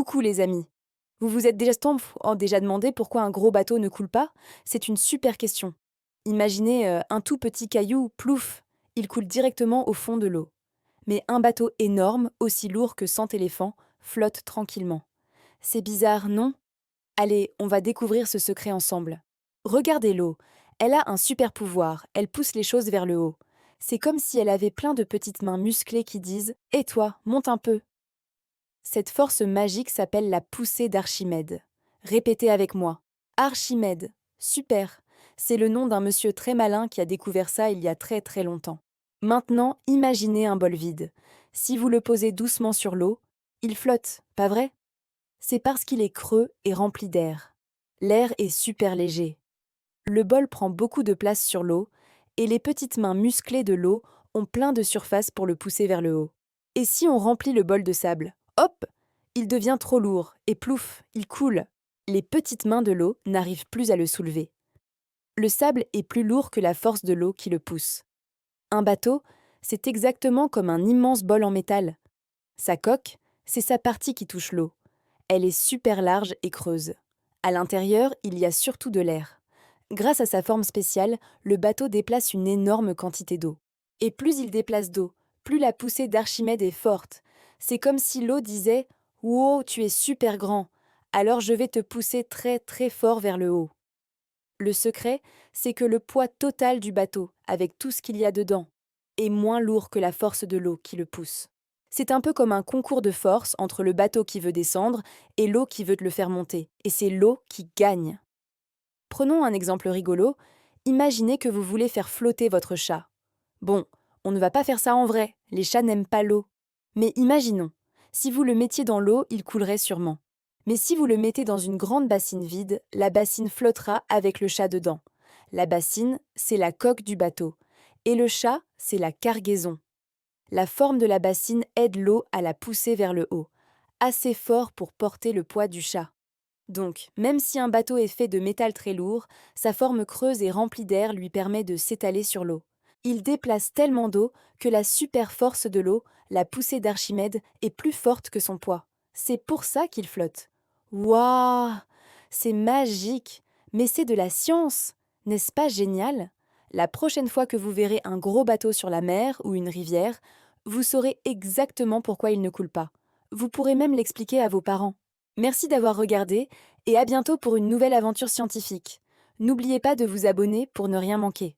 Coucou les amis. Vous vous êtes déjà demandé pourquoi un gros bateau ne coule pas? C'est une super question. Imaginez un tout petit caillou, plouf, il coule directement au fond de l'eau. Mais un bateau énorme, aussi lourd que 100 éléphants, flotte tranquillement. C'est bizarre, non? Allez, on va découvrir ce secret ensemble. Regardez l'eau. Elle a un super pouvoir, elle pousse les choses vers le haut. C'est comme si elle avait plein de petites mains musclées qui disent « Et toi, monte un peu ». Cette force magique s'appelle la poussée d'Archimède. Répétez avec moi. Archimède. Super. C'est le nom d'un monsieur très malin qui a découvert ça il y a très très longtemps. Maintenant, imaginez un bol vide. Si vous le posez doucement sur l'eau, il flotte, pas vrai? C'est parce qu'il est creux et rempli d'air. L'air est super léger. Le bol prend beaucoup de place sur l'eau et les petites mains musclées de l'eau ont plein de surface pour le pousser vers le haut. Et si on remplit le bol de sable, hop, il devient trop lourd et plouf, il coule. Les petites mains de l'eau n'arrivent plus à le soulever. Le sable est plus lourd que la force de l'eau qui le pousse. Un bateau, c'est exactement comme un immense bol en métal. Sa coque, c'est sa partie qui touche l'eau. Elle est super large et creuse. À l'intérieur, il y a surtout de l'air. Grâce à sa forme spéciale, le bateau déplace une énorme quantité d'eau. Et plus il déplace d'eau, plus la poussée d'Archimède est forte. C'est comme si l'eau disait « Wow, tu es super grand, alors je vais te pousser très très fort vers le haut ». Le secret, c'est que le poids total du bateau, avec tout ce qu'il y a dedans, est moins lourd que la force de l'eau qui le pousse. C'est un peu comme un concours de force entre le bateau qui veut descendre et l'eau qui veut le faire monter. Et c'est l'eau qui gagne. Prenons un exemple rigolo. Imaginez que vous voulez faire flotter votre chat. Bon, on ne va pas faire ça en vrai, les chats n'aiment pas l'eau. Mais imaginons, si vous le mettiez dans l'eau, il coulerait sûrement. Mais si vous le mettez dans une grande bassine vide, la bassine flottera avec le chat dedans. La bassine, c'est la coque du bateau. Et le chat, c'est la cargaison. La forme de la bassine aide l'eau à la pousser vers le haut, assez fort pour porter le poids du chat. Donc, même si un bateau est fait de métal très lourd, sa forme creuse et remplie d'air lui permet de s'étaler sur l'eau. Il déplace tellement d'eau que la super force de l'eau, la poussée d'Archimède, est plus forte que son poids. C'est pour ça qu'il flotte. Waouh! C'est magique! Mais c'est de la science! N'est-ce pas génial? La prochaine fois que vous verrez un gros bateau sur la mer ou une rivière, vous saurez exactement pourquoi il ne coule pas. Vous pourrez même l'expliquer à vos parents. Merci d'avoir regardé et à bientôt pour une nouvelle aventure scientifique. N'oubliez pas de vous abonner pour ne rien manquer.